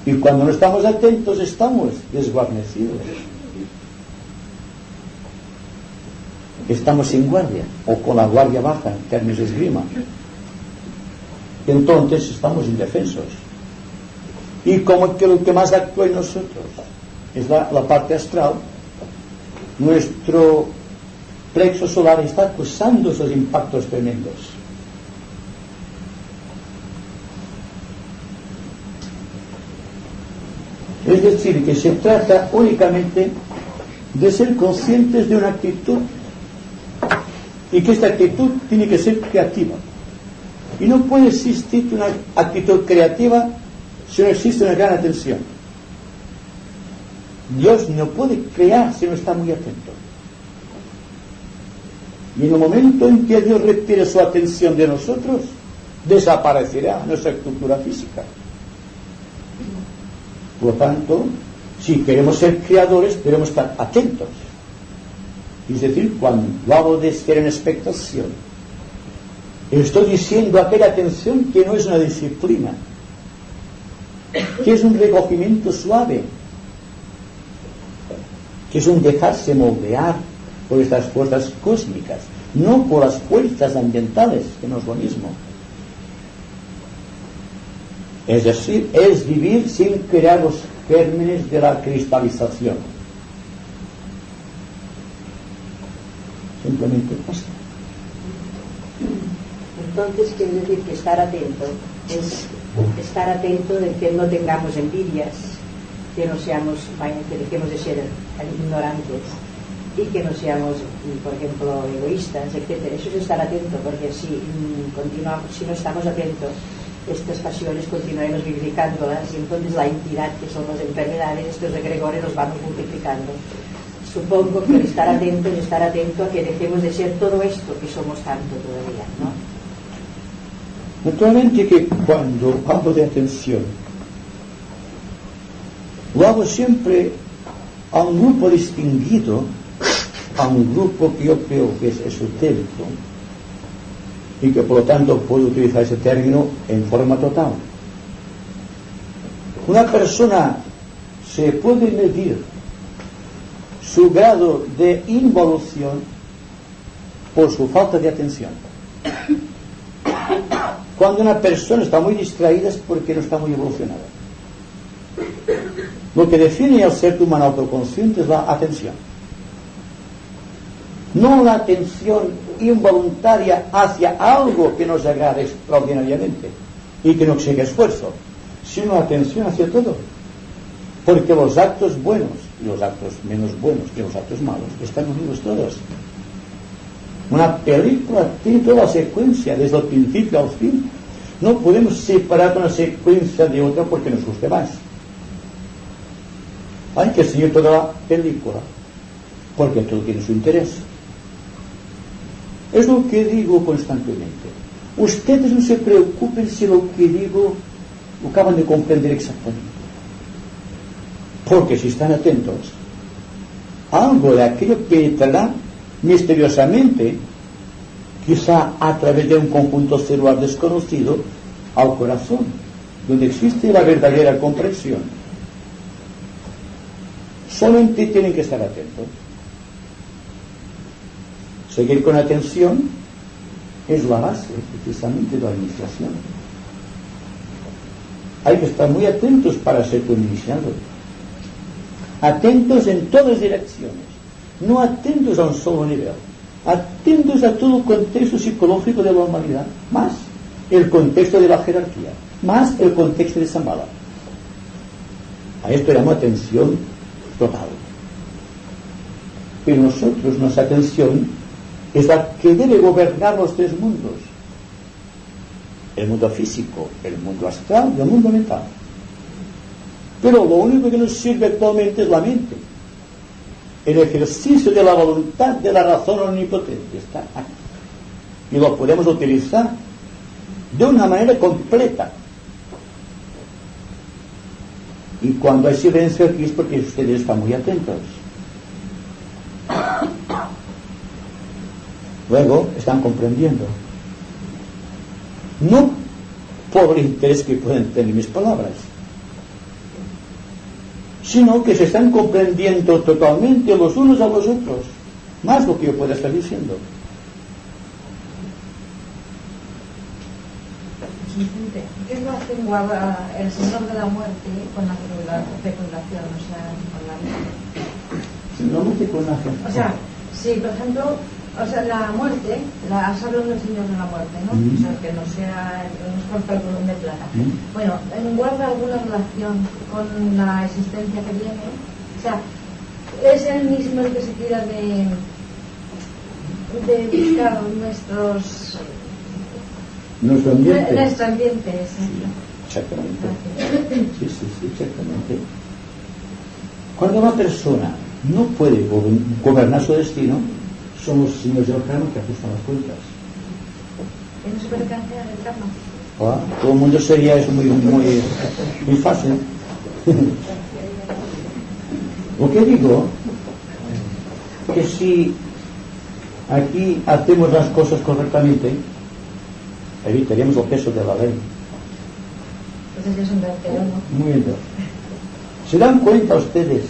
Y cuando no estamos atentos, estamos desguarnecidos. Estamos sin guardia, o con la guardia baja, en términos de esgrima. Entonces estamos indefensos. Y como que lo que más actúa en nosotros es la parte astral, nuestro plexo solar está acusando esos impactos tremendos. Es decir, que se trata únicamente de ser conscientes de una actitud, y que esta actitud tiene que ser creativa. Y no puede existir una actitud creativa si no existe una gran atención. Dios no puede crear si no está muy atento. Y en el momento en que Dios retire su atención de nosotros, desaparecerá nuestra estructura física. Por lo tanto, si queremos ser creadores, debemos estar atentos. Es decir, cuando hablo de ser en expectación, estoy diciendo aquella atención que no es una disciplina, que es un recogimiento suave, que es un dejarse moldear por estas fuerzas cósmicas, no por las fuerzas ambientales, que no es lo mismo. Es decir, es vivir sin crear los gérmenes de la cristalización. Simplemente basta. Entonces quiere decir que estar atento es estar atento de que no tengamos envidias, que no seamos, que dejemos de ser ignorantes y que no seamos, por ejemplo, egoístas, etcétera. Eso es estar atento, porque si no estamos atentos, estas pasiones continuaremos vivificándolas y entonces la entidad, que son las enfermedades, estos egregores los vamos multiplicando. Supongo que estar atento es estar atento a que dejemos de ser todo esto que somos tanto todavía, ¿no? Naturalmente que cuando hablo de atención, lo hago siempre a un grupo distinguido, a un grupo que yo creo que es esotérico y que por lo tanto puedo utilizar ese término en forma total. Una persona se puede medir su grado de involución por su falta de atención. Cuando una persona está muy distraída es porque no está muy evolucionada. Lo que define al ser humano autoconsciente es la atención. No la atención involuntaria hacia algo que nos agrade extraordinariamente y que no exige esfuerzo, sino la atención hacia todo. Porque los actos buenos y los actos menos buenos y los actos malos están unidos todos. Una película tiene toda la secuencia, desde el principio al fin. No podemos separar una secuencia de otra porque nos guste más. Hay que seguir toda la película, porque todo tiene su interés. Es lo que digo constantemente. Ustedes no se preocupen si lo que digo lo acaban de comprender exactamente. Porque si están atentos, algo de aquello penetrará misteriosamente, quizá a través de un conjunto celular desconocido, al corazón, donde existe la verdadera comprensión. Solamente tienen que estar atentos. Seguir con atención es la base precisamente de la iniciación. Hay que estar muy atentos para ser un iniciado. Atentos en todas direcciones, no atentos a un solo nivel, atentos a todo el contexto psicológico de la humanidad, más el contexto de la jerarquía, más el contexto de Shambhala. A esto llamo atención total. Pero nosotros, nuestra atención es la que debe gobernar los tres mundos: el mundo físico, el mundo astral y el mundo mental. Pero lo único que nos sirve actualmente es la mente, el ejercicio de la voluntad de la razón omnipotente. Está aquí y lo podemos utilizar de una manera completa. Y cuando hay silencio aquí es porque ustedes están muy atentos. Luego están comprendiendo, no por el interés que pueden tener mis palabras, sino que se están comprendiendo totalmente los unos a los otros, más lo que yo pueda estar diciendo. ¿Qué relación guarda el Señor de la Muerte con la fecundación, o sea, con la vida? No me con la gente. O sea, si por ejemplo, o sea, la muerte, has hablado del Señor de la Muerte, ¿no? O sea, que no sea, no es corta el colón de plata. Bueno, ¿guarda alguna relación con la existencia que viene? O sea, ¿es él mismo el que se tira de buscar nuestro ambiente? Nuestro ambiente, Exactamente. Sí, exactamente. Cuando una persona no puede gobernar su destino, son los señores del karma que ajustan las cuentas. ¿Y no se puede cancelar el karma? Todo el mundo sería eso muy fácil. Lo que digo, que si aquí hacemos las cosas correctamente, evitaríamos el peso de la ley. Entonces ya es un vertedero, ¿no? Muy bien. ¿Se dan cuenta ustedes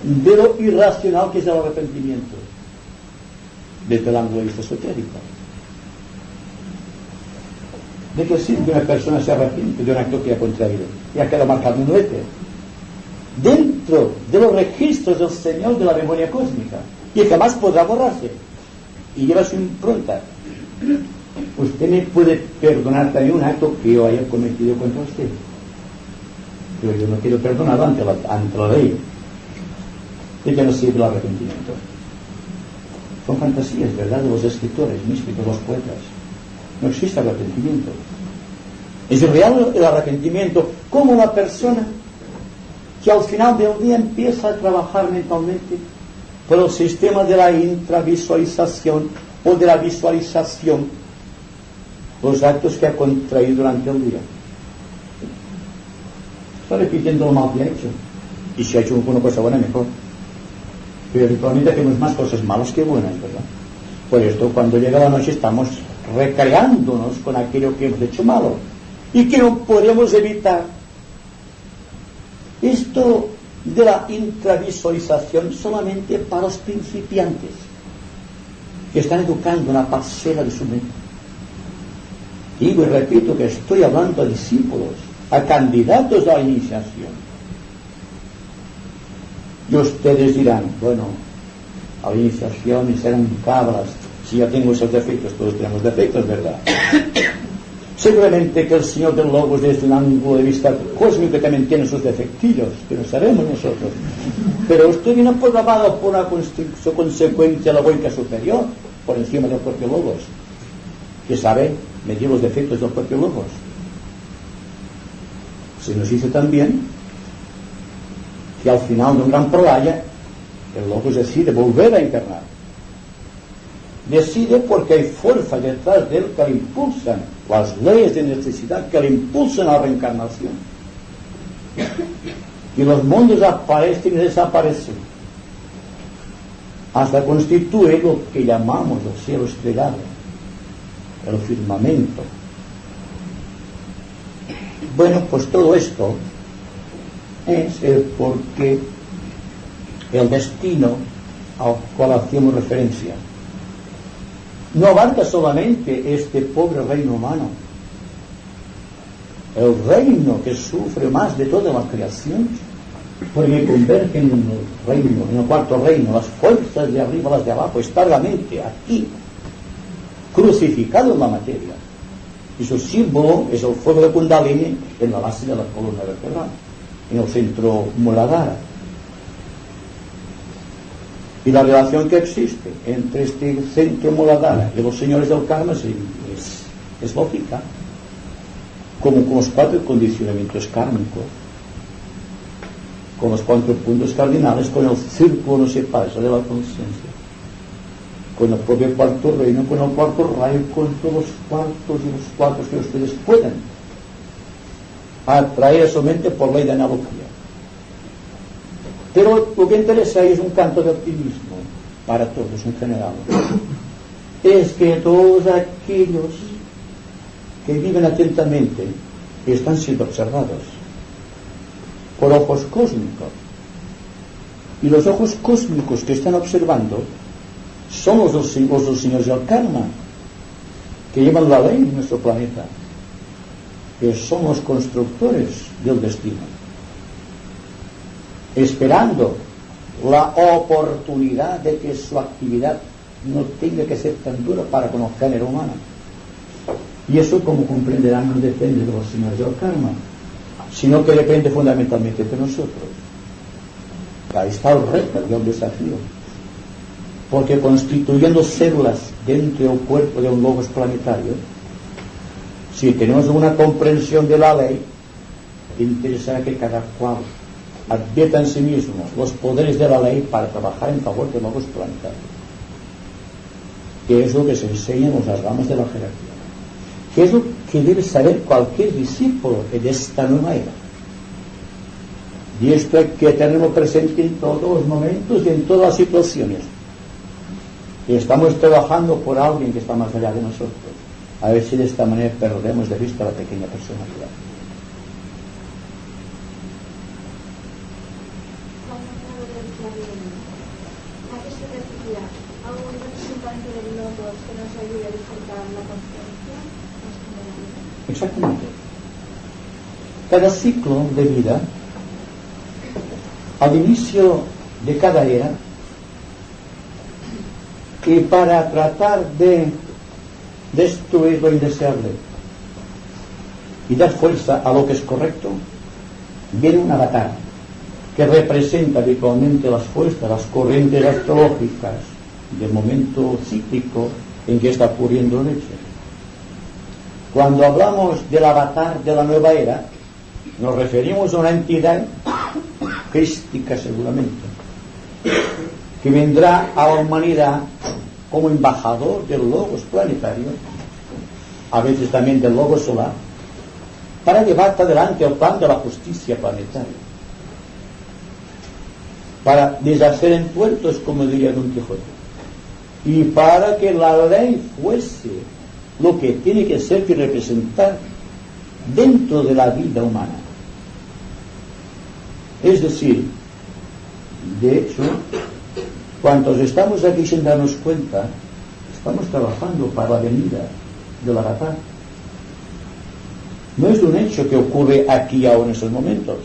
de lo irracional que es el arrepentimiento desde el ángulo de vista esotérico? ¿De qué sirve que una persona se arrepiente de un acto que ha contraído? Y ha quedado marcado en un éter, dentro de los registros del Señor de la memoria cósmica, y jamás podrá borrarse, y lleva su impronta. Usted me puede perdonar también un acto que yo haya cometido contra usted, pero yo no quiero perdonarlo ante la ley. ¿De qué nos sirve el arrepentimiento? Son fantasías, ¿verdad?, de los escritores místicos, los poetas. No existe arrepentimiento. Es real el arrepentimiento como una persona que al final del día empieza a trabajar mentalmente por el sistema de la intravisualización o de la visualización, los actos que ha contraído durante el día. Está repitiendo lo mal que ha hecho, y si ha hecho una cosa buena, mejor. Pero habitualmente hacemos más cosas malas que buenas, ¿verdad? Por esto, cuando llega la noche, estamos recreándonos con aquello que hemos hecho malo y que no podemos evitar. Esto de la intravisualización solamente para los principiantes que están educando una parcela de su mente. Digo y repito que estoy hablando a discípulos, a candidatos a la iniciación. Y ustedes dirán, bueno, a la iniciación serán cabras. Si ya tengo esos defectos, todos tenemos defectos, ¿verdad? Seguramente que el Señor del Logos, desde un ángulo de vista cósmico, también tiene sus defectillos, que no sabemos nosotros. Pero usted viene programado por una consecuencia la lógica superior, por encima del propio Logos, que sabe medir los defectos del propio Logos. Se nos dice también que al final de un gran prolaya, el Logos decide volver a encarnar. Decide porque hay fuerza detrás de él que le impulsan, las leyes de necesidad que le impulsan a la reencarnación. Y los mundos aparecen y desaparecen, hasta constituir lo que llamamos el cielo estrellado, el firmamento. Bueno, pues todo esto es el porqué, el destino al cual hacemos referencia. No abarca solamente este pobre reino humano, el reino que sufre más de toda la creación, porque convergen en el reino, en el cuarto reino, las fuerzas de arriba, las de abajo, está la mente aquí, crucificado en la materia, y su símbolo es el fuego de Kundalini en la base de la columna vertebral, en el centro Muladhara. Y la relación que existe entre este centro Muladhara y los señores del karma es lógica, como con los 4 condicionamientos kármicos, con los 4 puntos cardinales, con el círculo no se pasa de la conciencia, con el propio cuarto reino, con el cuarto rayo, con todos los cuartos y los cuartos que ustedes puedan atraer a su mente por ley de analogía. Pero lo que interesa ahí es un canto de optimismo para todos en general. Es que todos aquellos que viven atentamente están siendo observados por ojos cósmicos. Y los ojos cósmicos que están observando son los dos señores del karma, que llevan la ley en nuestro planeta, que son los constructores del destino, esperando la oportunidad de que su actividad no tenga que ser tan dura para con el género humano. Y eso, como comprenderán, no depende de los señores del karma, sino que depende fundamentalmente de nosotros. Ahí está el reto y el desafío, porque constituyendo células dentro del cuerpo de un logos planetario, si tenemos una comprensión de la ley, interesará que cada cual advierta en sí mismo los poderes de la ley para trabajar en favor de logos planetarios, que es lo que se enseña en las ramas de la jerarquía, que es lo que debe saber cualquier discípulo de esta nueva era. Y esto hay que tenerlo presente en todos los momentos y en todas las situaciones. Y estamos trabajando por alguien que está más allá de nosotros. A ver si de esta manera perdemos de vista a la pequeña personalidad. ¿A qué se refería? ¿A un representante del logos que nos ayude a disfrutar la conciencia? Exactamente. Cada ciclo de vida, al inicio de cada era, y para tratar de destruir lo indeseable y dar fuerza a lo que es correcto, viene un avatar que representa habitualmente las fuerzas, las corrientes astrológicas del momento cíclico en que está ocurriendo el hecho. Cuando hablamos del avatar de la nueva era, nos referimos a una entidad crística seguramente, que vendrá a la humanidad como embajador del logos planetario, a veces también del logos solar, para llevar adelante el plan de la justicia planetaria, para deshacer entuertos, como diría Don Quijote, y para que la ley fuese lo que tiene que ser y representar dentro de la vida humana. Es decir, de hecho, cuantos estamos aquí sin darnos cuenta, estamos trabajando para la venida del avatar. No es un hecho que ocurre aquí ahora en estos momentos.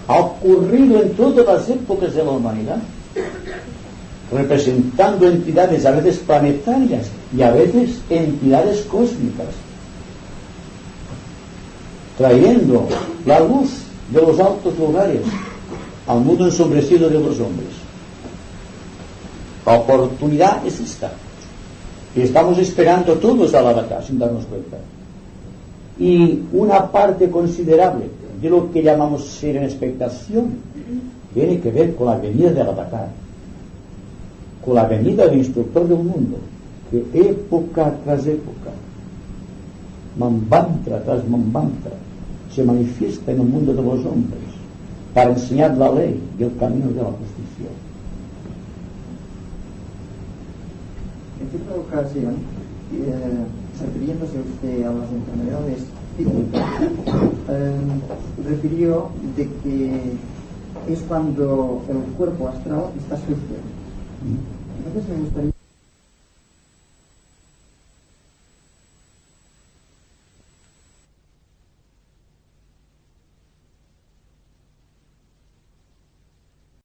Ha ocurrido en todas las épocas de la humanidad, representando entidades a veces planetarias y a veces entidades cósmicas, trayendo la luz de los altos lugares al mundo ensombrecido de los hombres. La oportunidad es esta, y estamos esperando todos al avatar sin darnos cuenta. Y una parte considerable de lo que llamamos ser en expectación tiene que ver con la venida del avatar, con la venida del instructor del mundo, que época tras época, manvantra tras manvantra, se manifiesta en el mundo de los hombres para enseñar la ley y el camino de la justicia. En cierta ocasión, refiriéndose usted a las enfermedades físicas, refirió de que es cuando el cuerpo astral está sucio. Entonces me gustaría